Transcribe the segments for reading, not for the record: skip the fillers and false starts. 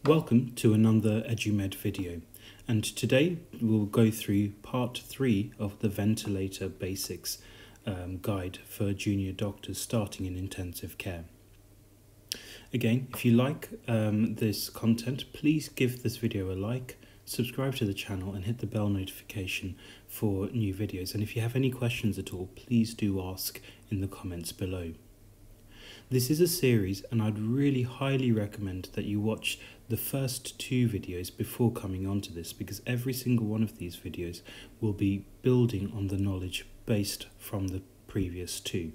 Welcome to another EduMed video, and today we'll go through part 3 of the ventilator basics guide for junior doctors starting in intensive care. Again, if you like this content, please give this video a like, subscribe to the channel and hit the bell notification for new videos. And if you have any questions at all, please do ask in the comments below. This is a series and I'd really highly recommend that you watch the first 2 videos before coming on to this, because every single one of these videos will be building on the knowledge based from the previous 2.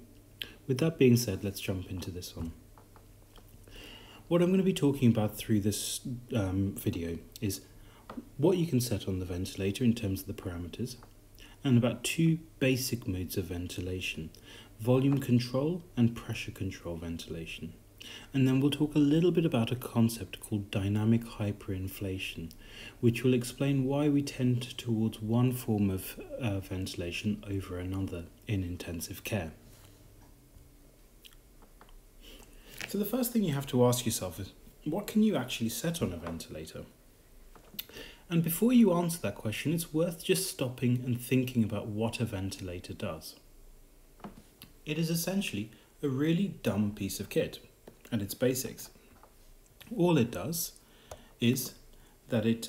With that being said, let's jump into this one. What I'm going to be talking about through this video is what you can set on the ventilator in terms of the parameters, and about 2 basic modes of ventilation: volume control and pressure control ventilation. And then we'll talk a little bit about a concept called dynamic hyperinflation, which will explain why we tend towards one form of ventilation over another in intensive care. So the first thing you have to ask yourself is, what can you actually set on a ventilator? And before you answer that question, it's worth just stopping and thinking about what a ventilator does. It is essentially a really dumb piece of kit and its basics. All it does is that it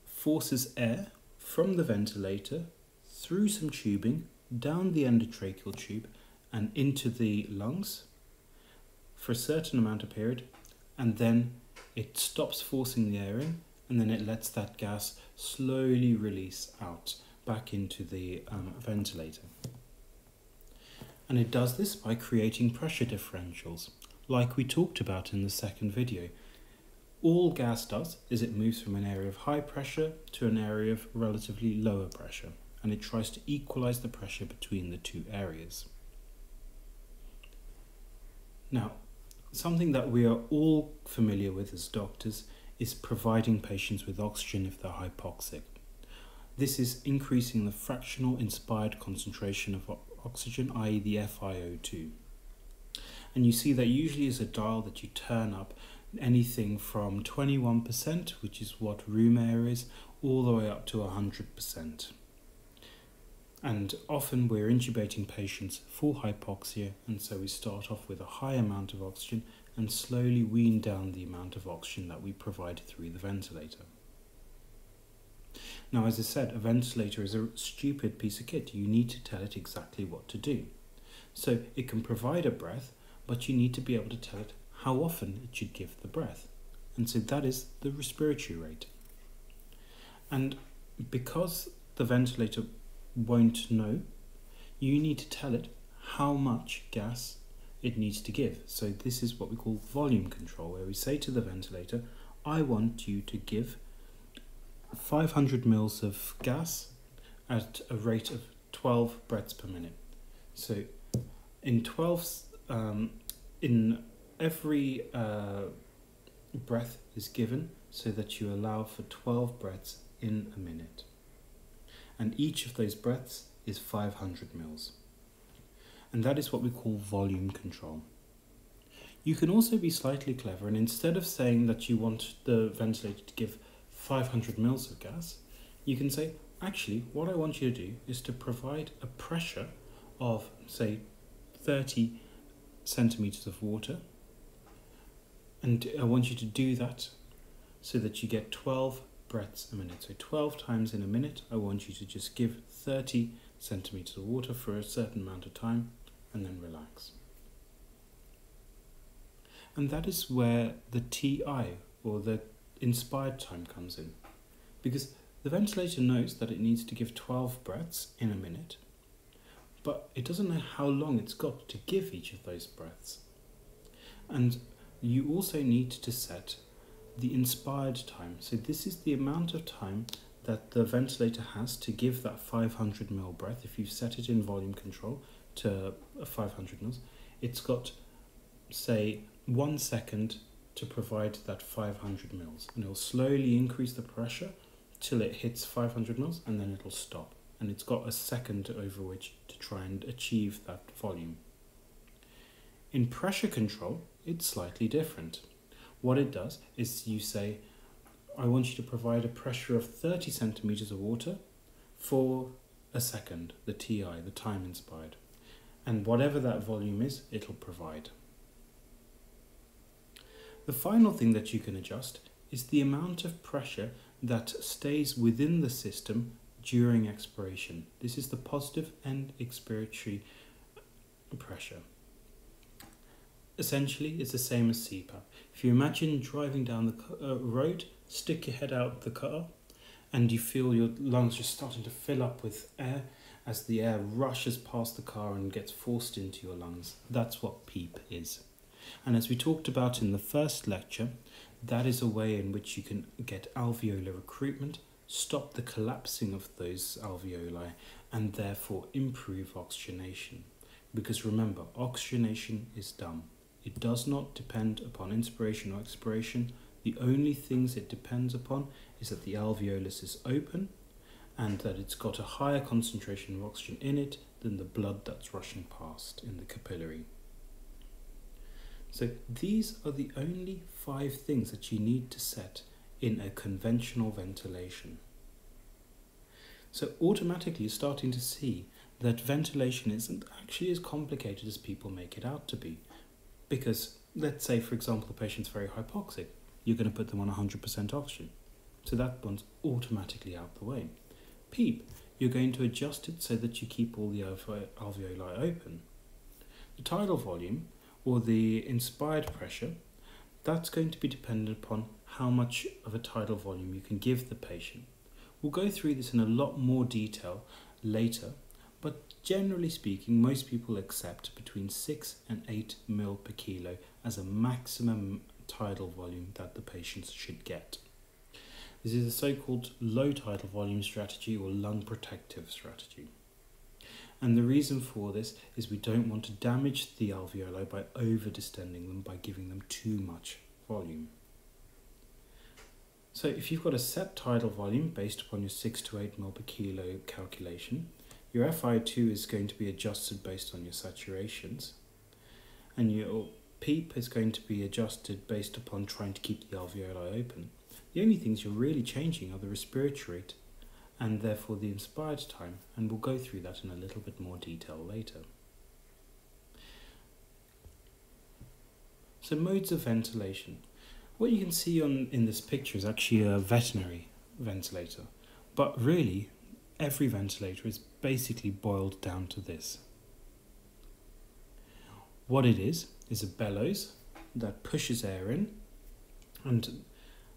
forces air from the ventilator through some tubing down the endotracheal tube and into the lungs for a certain amount of period, and then it stops forcing the air in, and then it lets that gas slowly release out back into the ventilator. And it does this by creating pressure differentials, like we talked about in the second video. All gas does is it moves from an area of high pressure to an area of relatively lower pressure, and it tries to equalize the pressure between the 2 areas. Now, something that we are all familiar with as doctors is providing patients with oxygen if they're hypoxic. This is increasing the fractional inspired concentration of oxygen, i.e. the FiO2. And you see that usually is a dial that you turn up anything from 21%, which is what room air is, all the way up to 100%. And often we're intubating patients for hypoxia, and so we start off with a high amount of oxygen and slowly wean down the amount of oxygen that we provide through the ventilator. Now, as I said, a ventilator is a stupid piece of kit. You need to tell it exactly what to do. So it can provide a breath, but you need to be able to tell it how often it should give the breath. And so that is the respiratory rate. And because the ventilator won't know, you need to tell it how much gas it needs to give. So this is what we call volume control, where we say to the ventilator, I want you to give 500 mils of gas at a rate of 12 breaths per minute. So in every breath is given so that you allow for 12 breaths in a minute. And each of those breaths is 500 mils. And that is what we call volume control. You can also be slightly clever, and instead of saying that you want the ventilator to give 500 mils of gas, you can say, actually, what I want you to do is to provide a pressure of, say, 30 centimeters of water. And I want you to do that so that you get 12 breaths a minute. So 12 times in a minute, I want you to just give 30 centimeters of water for a certain amount of time and then relax. And that is where the TI, or the inspired time, comes in. Because the ventilator knows that it needs to give 12 breaths in a minute, but it doesn't know how long it's got to give each of those breaths. And you also need to set the inspired time. So this is the amount of time that the ventilator has to give that 500 ml breath. If you set it in volume control to 500 mils, it's got, say, 1 second to provide that 500 mils, and it'll slowly increase the pressure till it hits 500 mils, and then it'll stop. And it's got a second over which to try and achieve that volume. In pressure control, it's slightly different. What it does is you say, I want you to provide a pressure of 30 centimeters of water for a second, the TI, the time inspired. And whatever that volume is, it'll provide. The final thing that you can adjust is the amount of pressure that stays within the system during expiration. This is the positive and expiratory pressure. Essentially, it's the same as CPAP. If you imagine driving down the road, stick your head out the car, and you feel your lungs just starting to fill up with air as the air rushes past the car and gets forced into your lungs. That's what PEEP is. And as we talked about in the first lecture, that is a way in which you can get alveolar recruitment, stop the collapsing of those alveoli, and therefore improve oxygenation. Because remember, oxygenation is dumb. It does not depend upon inspiration or expiration. The only things it depends upon is that the alveolus is open and that it's got a higher concentration of oxygen in it than the blood that's rushing past in the capillary. So these are the only 5 things that you need to set in a conventional ventilation. So automatically you're starting to see that ventilation isn't actually as complicated as people make it out to be. Because let's say, for example, the patient's very hypoxic, you're going to put them on 100% oxygen. So that one's automatically out the way. PEEP, you're going to adjust it so that you keep all the alveoli open. The tidal volume, or the inspired pressure, that's going to be dependent upon how much of a tidal volume you can give the patient. We'll go through this in a lot more detail later, but generally speaking, most people accept between 6 and 8 ml per kilo as a maximum tidal volume that the patients should get. This is a so-called low tidal volume strategy or lung protective strategy. And the reason for this is we don't want to damage the alveoli by over-distending them, by giving them too much volume. So if you've got a set tidal volume based upon your 6 to 8 ml per kilo calculation, your FiO2 is going to be adjusted based on your saturations, and your PEEP is going to be adjusted based upon trying to keep the alveoli open. The only things you're really changing are the respiratory rate and therefore the inspired time, and we'll go through that in a little bit more detail later. So modes of ventilation. What you can see in this picture is actually a veterinary ventilator, but really every ventilator is basically boiled down to this. What it is a bellows that pushes air in, and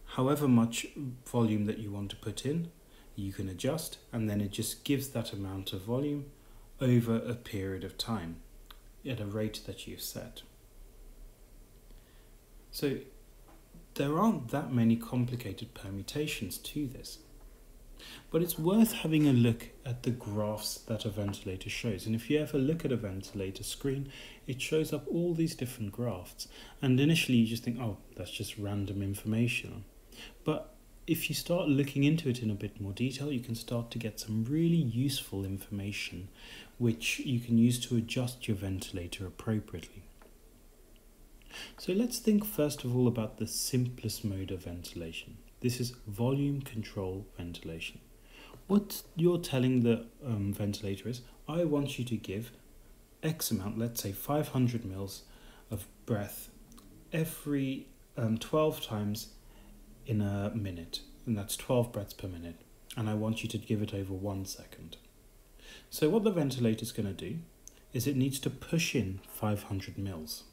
however much volume that you want to put in, you can adjust, and then it just gives that amount of volume over a period of time at a rate that you've set. So there aren't that many complicated permutations to this, but it's worth having a look at the graphs that a ventilator shows. And if you ever look at a ventilator screen, it shows up all these different graphs, and initially you just think, oh, that's just random information. But if you start looking into it in a bit more detail, you can start to get some really useful information which you can use to adjust your ventilator appropriately. So let's think first of all about the simplest mode of ventilation. This is volume control ventilation. What you're telling the ventilator is, I want you to give X amount, let's say 500 mils of breath every 12 times in a minute, and that's 12 breaths per minute, and I want you to give it over 1 second. So what the ventilator is going to do is it needs to push in 500 mils.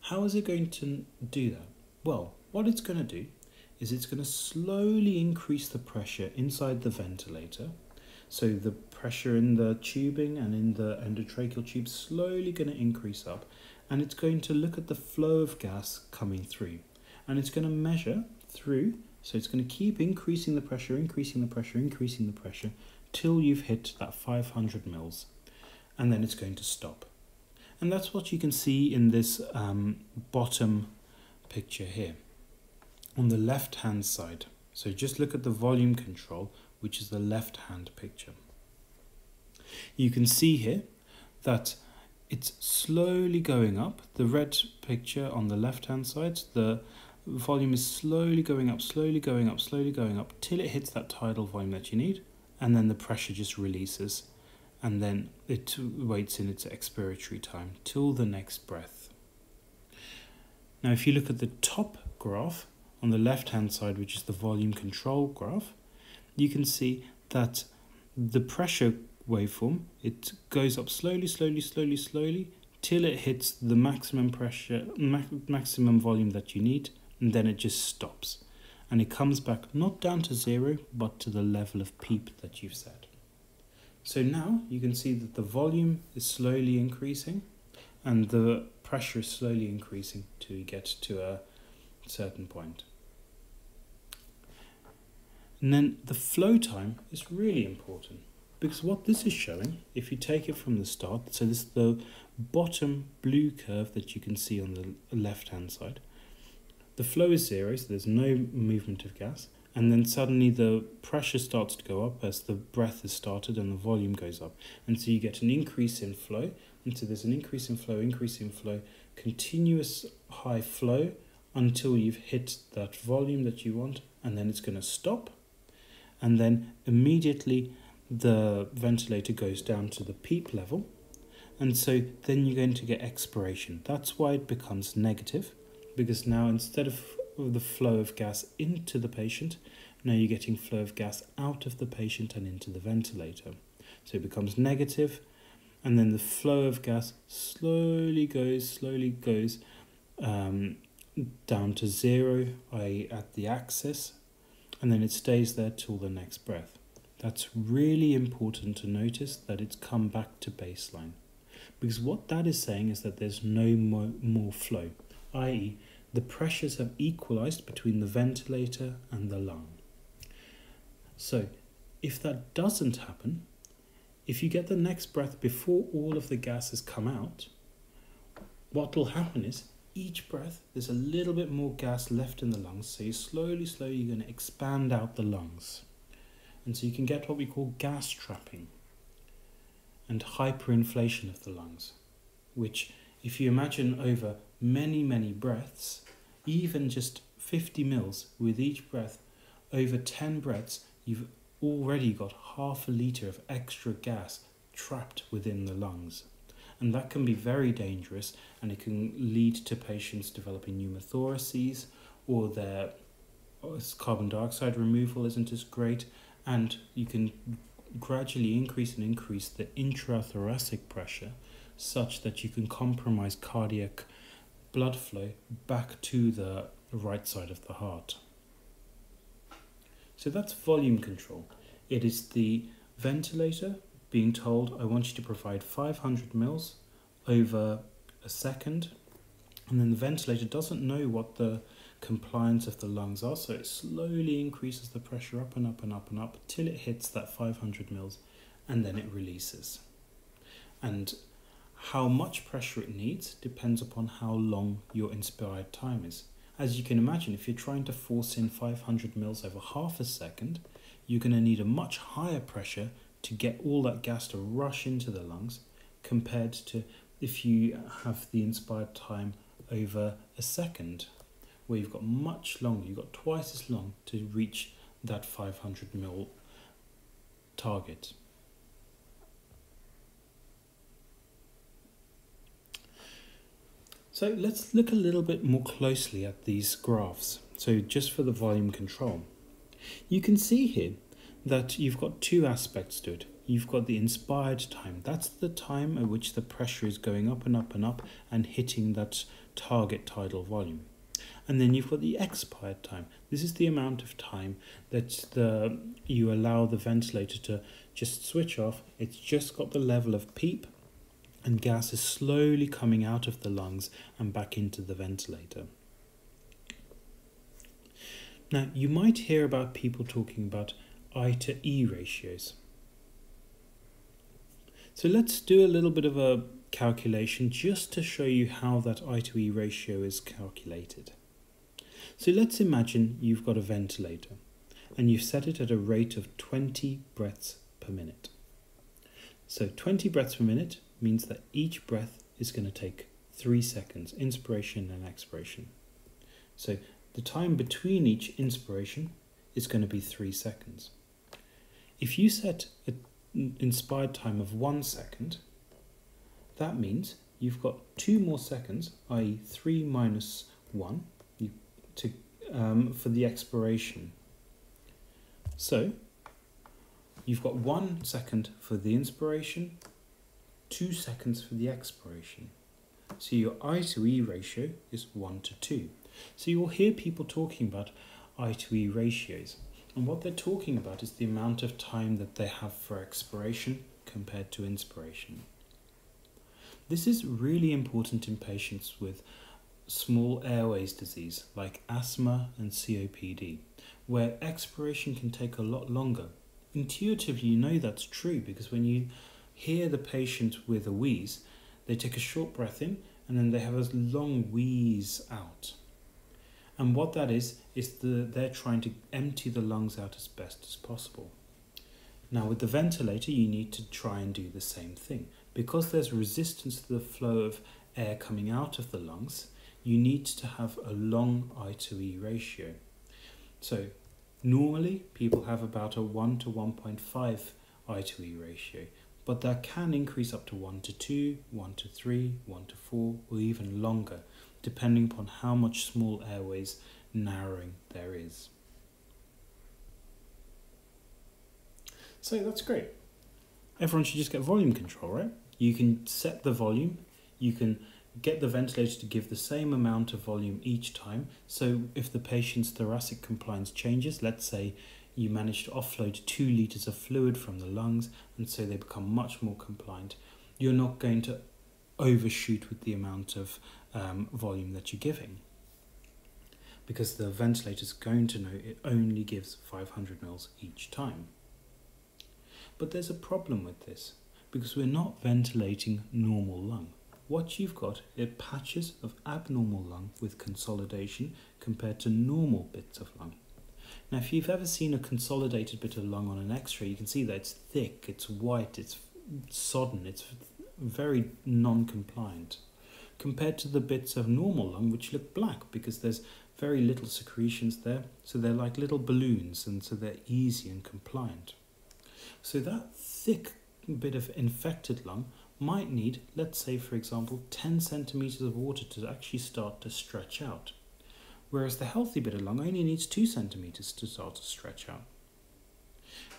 How is it going to do that? Well, what it's going to do is it's going to slowly increase the pressure inside the ventilator. So the pressure in the tubing and in the endotracheal tube slowly going to increase up, and it's going to look at the flow of gas coming through, and it's going to measure through, so it's going to keep increasing the pressure till you've hit that 500 mils, and then it's going to stop. And that's what you can see in this bottom picture here on the left hand side. So just look at the volume control, which is the left hand picture. You can see here that it's slowly going up. The red picture on the left hand side, the volume is slowly going up, slowly going up, slowly going up, till it hits that tidal volume that you need, and then the pressure just releases, and then it waits in its expiratory time till the next breath. Now if you look at the top graph on the left hand side, which is the volume control graph, you can see that the pressure waveform, it goes up slowly, slowly, slowly, slowly, till it hits the maximum pressure, maximum volume that you need, and then it just stops. And it comes back not down to zero, but to the level of PEEP that you've set. So now you can see that the volume is slowly increasing and the pressure is slowly increasing till you get to a certain point. And then the flow time is really important, because what this is showing, if you take it from the start, so this is the bottom blue curve that you can see on the left hand side. The flow is zero, so there's no movement of gas, and then suddenly the pressure starts to go up as the breath is started and the volume goes up. And so you get an increase in flow, and so there's an increase in flow, continuous high flow until you've hit that volume that you want, and then it's going to stop, and then immediately the ventilator goes down to the PEEP level, and so then you're going to get expiration. That's why it becomes negative, because now instead of the flow of gas into the patient, now you're getting flow of gas out of the patient and into the ventilator. So it becomes negative, and then the flow of gas slowly goes down to zero, i.e. at the axis, and then it stays there till the next breath. That's really important to notice, that it's come back to baseline, because what that is saying is that there's no more flow, i.e. the pressures have equalized between the ventilator and the lung. So if that doesn't happen, if you get the next breath before all of the gas has come out, what will happen is each breath there's a little bit more gas left in the lungs, so you're slowly going to expand out the lungs. And so you can get what we call gas trapping and hyperinflation of the lungs, which if you imagine over many breaths, even just 50 mils with each breath, over 10 breaths, you've already got half a litre of extra gas trapped within the lungs. And that can be very dangerous, and it can lead to patients developing pneumothoraces, or their carbon dioxide removal isn't as great, and you can gradually increase the intrathoracic pressure such that you can compromise cardiac blood flow back to the right side of the heart. So that's volume control. It is the ventilator being told, I want you to provide 500 mils over a second, and then the ventilator doesn't know what the compliance of the lungs are, so it slowly increases the pressure up and up and up and up till it hits that 500 mils, and then it releases. And how much pressure it needs depends upon how long your inspired time is. As you can imagine, if you're trying to force in 500 mils over half a second, you're going to need a much higher pressure to get all that gas to rush into the lungs, compared to if you have the inspired time over a second, where you've got much longer, you've got twice as long to reach that 500 mil target. So let's look a little bit more closely at these graphs. So just for the volume control, you can see here that you've got two aspects to it. You've got the inspired time. That's the time at which the pressure is going up and up and up and hitting that target tidal volume. And then you've got the expired time. This is the amount of time that you allow the ventilator to just switch off. It's just got the level of PEEP, and gas is slowly coming out of the lungs and back into the ventilator. Now, you might hear about people talking about I to E ratios. So let's do a little bit of a calculation just to show you how that I to E ratio is calculated. So let's imagine you've got a ventilator and you've set it at a rate of 20 breaths per minute. So 20 breaths per minute means that each breath is going to take 3 seconds, inspiration and expiration. So the time between each inspiration is going to be 3 seconds. If you set an inspired time of 1 second, that means you've got 2 more seconds, i.e. 3 minus 1, for the expiration. So you've got 1 second for the inspiration, 2 seconds for the expiration. So your I to E ratio is 1 to 2. So you'll hear people talking about I to E ratios. And what they're talking about is the amount of time that they have for expiration compared to inspiration. This is really important in patients with small airways disease like asthma and COPD, where expiration can take a lot longer. Intuitively, you know that's true because when you hear the patient with a wheeze, they take a short breath in and then they have a long wheeze out. And what that is they're trying to empty the lungs out as best as possible. Now with the ventilator, you need to try and do the same thing. Because there's resistance to the flow of air coming out of the lungs, you need to have a long I to E ratio. So normally people have about a 1 to 1.5 I to E ratio, but that can increase up to 1 to 2, 1 to 3, 1 to 4, or even longer, depending upon how much small airways narrowing there is. So that's great. Everyone should just get volume control, right? You can set the volume, you can get the ventilator to give the same amount of volume each time. So if the patient's thoracic compliance changes, let's say you manage to offload 2 litres of fluid from the lungs and so they become much more compliant, you're not going to overshoot with the amount of volume that you're giving, because the ventilator's going to know it only gives 500 mils each time. But there's a problem with this, because we're not ventilating normal lung. What you've got are patches of abnormal lung with consolidation compared to normal bits of lung. Now, if you've ever seen a consolidated bit of lung on an x-ray, you can see that it's thick, it's white, it's sodden, it's very non-compliant, compared to the bits of normal lung which look black because there's very little secretions there, so they're like little balloons and so they're easy and compliant. So that thick bit of infected lung might need, let's say for example, 10 centimeters of water to actually start to stretch out, whereas the healthy bit of lung only needs 2 centimeters to start to stretch out.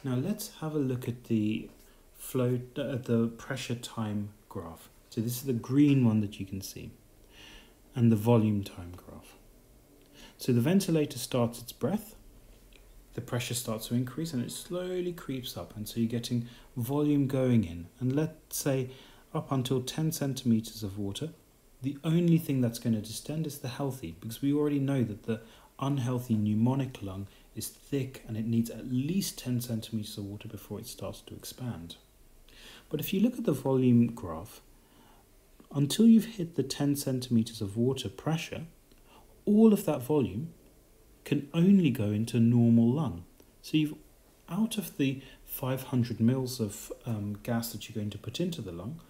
Now let's have a look at the flow, the pressure time graph. So this is the green one that you can see, and the volume time graph. So the ventilator starts its breath, the pressure starts to increase and it slowly creeps up, and so you're getting volume going in, and let's say up until 10 centimeters of water, the only thing that's going to distend is the healthy, because we already know that the unhealthy pneumonic lung is thick and it needs at least 10 centimeters of water before it starts to expand. But if you look at the volume graph, until you've hit the 10 centimeters of water pressure, all of that volume can only go into normal lung. So you've, out of the 500 mils of gas that you're going to put into the lung,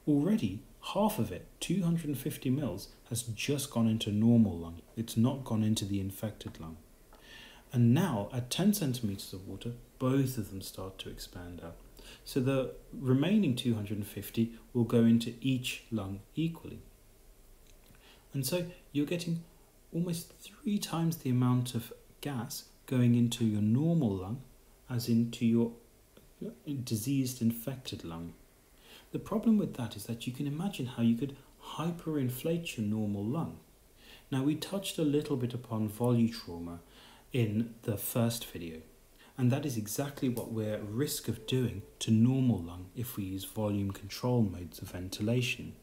already half of it, 250 mils, has just gone into normal lung. It's not gone into the infected lung. And now at 10 centimeters of water, both of them start to expand out. So the remaining 250 will go into each lung equally. And so you're getting almost 3 times the amount of gas going into your normal lung as into your diseased infected lung. The problem with that is that you can imagine how you could hyperinflate your normal lung. Now, we touched a little bit upon volutrauma in the first video, and that is exactly what we're at risk of doing to normal lung if we use volume control modes of ventilation.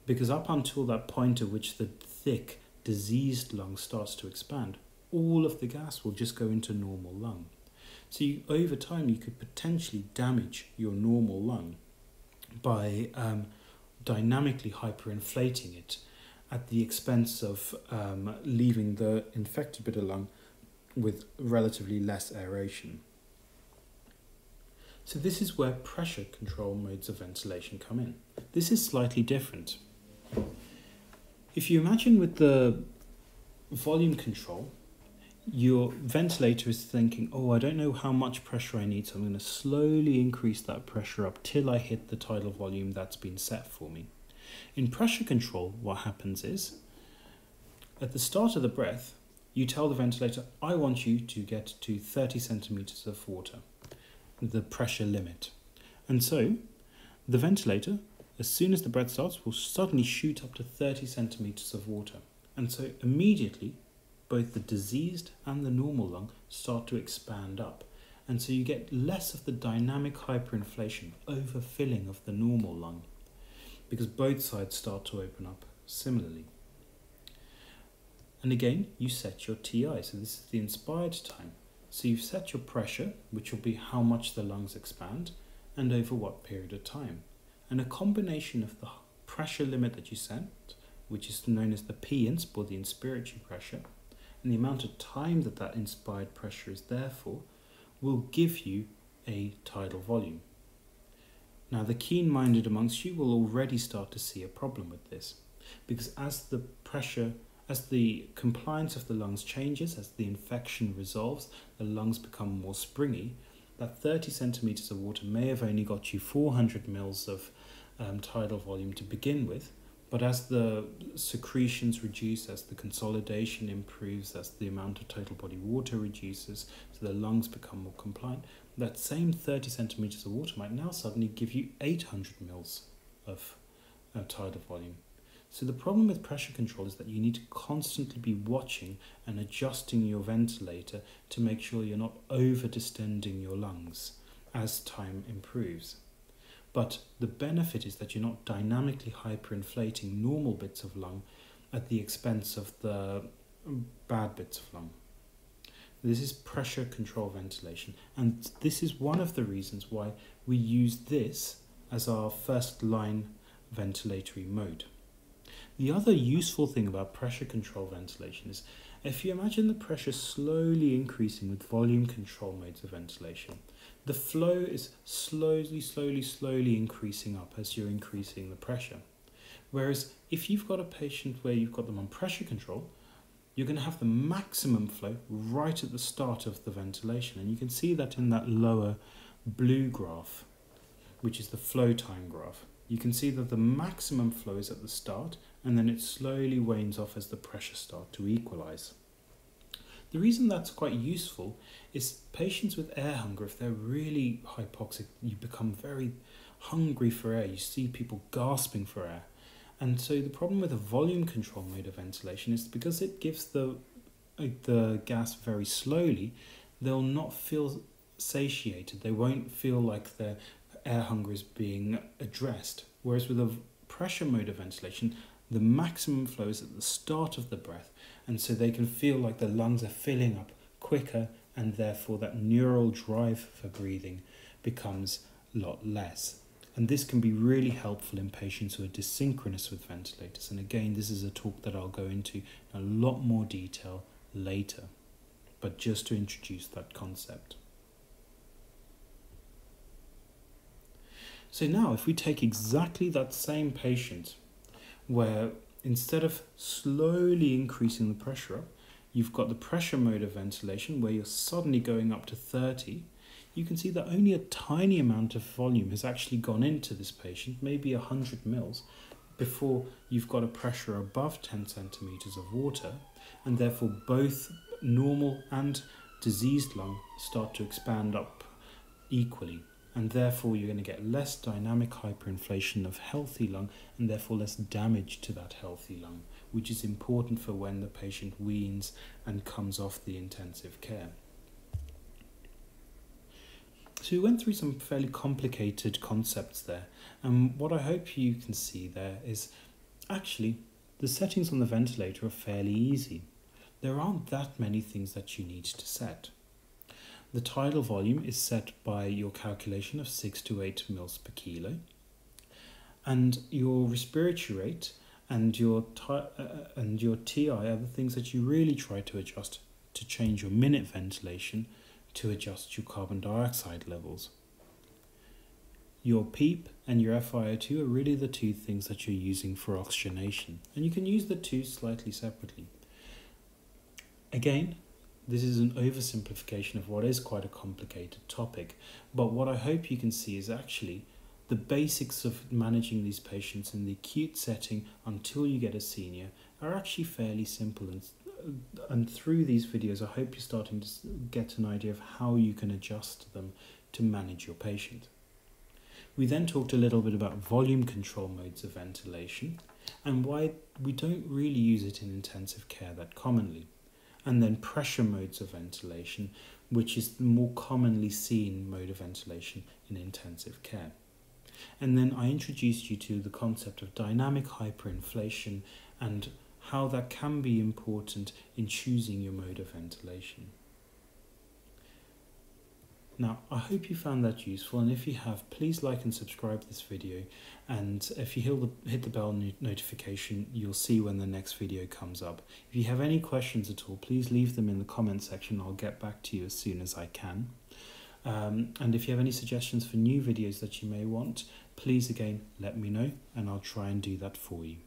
Because up until that point at which the thick, diseased lung starts to expand, all of the gas will just go into normal lung. So over time, you could potentially damage your normal lung by dynamically hyperinflating it at the expense of leaving the infected bit of lung with relatively less aeration. So this is where pressure control modes of ventilation come in. This is slightly different. If you imagine with the volume control, your ventilator is thinking, oh, I don't know how much pressure I need, so I'm going to slowly increase that pressure up till I hit the tidal volume that's been set for me. In pressure control, what happens is, at the start of the breath, you tell the ventilator, I want you to get to 30 centimeters of water, the pressure limit. And so, the ventilator, as soon as the breath starts, will suddenly shoot up to 30 centimeters of water. And so immediately, both the diseased and the normal lung start to expand up. And so you get less of the dynamic hyperinflation, overfilling of the normal lung, because both sides start to open up similarly. And again, you set your TI, so this is the inspired time. So you've set your pressure, which will be how much the lungs expand, and over what period of time. And a combination of the pressure limit that you set, which is known as the P-insp, or the inspiratory pressure, and the amount of time that that inspired pressure is there for, will give you a tidal volume. Now, the keen-minded amongst you will already start to see a problem with this, because as the compliance of the lungs changes, as the infection resolves, the lungs become more springy. That 30 centimeters of water may have only got you 400 mils of tidal volume to begin with, but as the secretions reduce, as the consolidation improves, as the amount of total body water reduces, so the lungs become more compliant, that same 30 centimeters of water might now suddenly give you 800 mils of tidal volume. So the problem with pressure control is that you need to constantly be watching and adjusting your ventilator to make sure you're not over-distending your lungs as time improves. But the benefit is that you're not dynamically hyperinflating normal bits of lung at the expense of the bad bits of lung. This is pressure control ventilation, and this is one of the reasons why we use this as our first line ventilatory mode. The other useful thing about pressure control ventilation is if you imagine the pressure slowly increasing with volume control modes of ventilation, the flow is slowly increasing up as you're increasing the pressure. Whereas if you've got a patient where you've got them on pressure control, you're going to have the maximum flow right at the start of the ventilation. And you can see that in that lower blue graph, which is the flow time graph. You can see that the maximum flow is at the start, and then it slowly wanes off as the pressure starts to equalize. The reason that's quite useful is patients with air hunger, if they're really hypoxic, you become very hungry for air. You see people gasping for air. And so the problem with a volume control mode of ventilation is because it gives the gas very slowly, they'll not feel satiated. They won't feel like their air hunger is being addressed. Whereas with a pressure mode of ventilation, the maximum flow is at the start of the breath, and so they can feel like the lungs are filling up quicker, and therefore that neural drive for breathing becomes a lot less. And this can be really helpful in patients who are dysynchronous with ventilators. And again, this is a talk that I'll go into in a lot more detail later, but just to introduce that concept. So now if we take exactly that same patient where instead of slowly increasing the pressure up, you've got the pressure mode of ventilation where you're suddenly going up to 30, you can see that only a tiny amount of volume has actually gone into this patient, maybe 100 mils, before you've got a pressure above 10 centimeters of water, and therefore both normal and diseased lung start to expand up equally. And therefore you're going to get less dynamic hyperinflation of healthy lung, and therefore less damage to that healthy lung, which is important for when the patient weans and comes off the intensive care. So we went through some fairly complicated concepts there, and what I hope you can see there is actually the settings on the ventilator are fairly easy. There aren't that many things that you need to set. The tidal volume is set by your calculation of 6 to 8 mils per kilo, and your respiratory rate and your TI are the things that you really try to adjust to change your minute ventilation to adjust your carbon dioxide levels. Your PEEP and your FiO2 are really the two things that you're using for oxygenation, and you can use the two slightly separately. Again, this is an oversimplification of what is quite a complicated topic, but what I hope you can see is actually the basics of managing these patients in the acute setting until you get a senior are actually fairly simple, and through these videos I hope you're starting to get an idea of how you can adjust them to manage your patient. We then talked a little bit about volume control modes of ventilation and why we don't really use it in intensive care that commonly. And then pressure modes of ventilation, which is the more commonly seen mode of ventilation in intensive care. And then I introduced you to the concept of dynamic hyperinflation and how that can be important in choosing your mode of ventilation. Now, I hope you found that useful, and if you have, please like and subscribe this video, and if you hit the bell notification, you'll see when the next video comes up. If you have any questions at all, please leave them in the comment section. I'll get back to you as soon as I can. And if you have any suggestions for new videos that you may want, please again let me know, and I'll try and do that for you.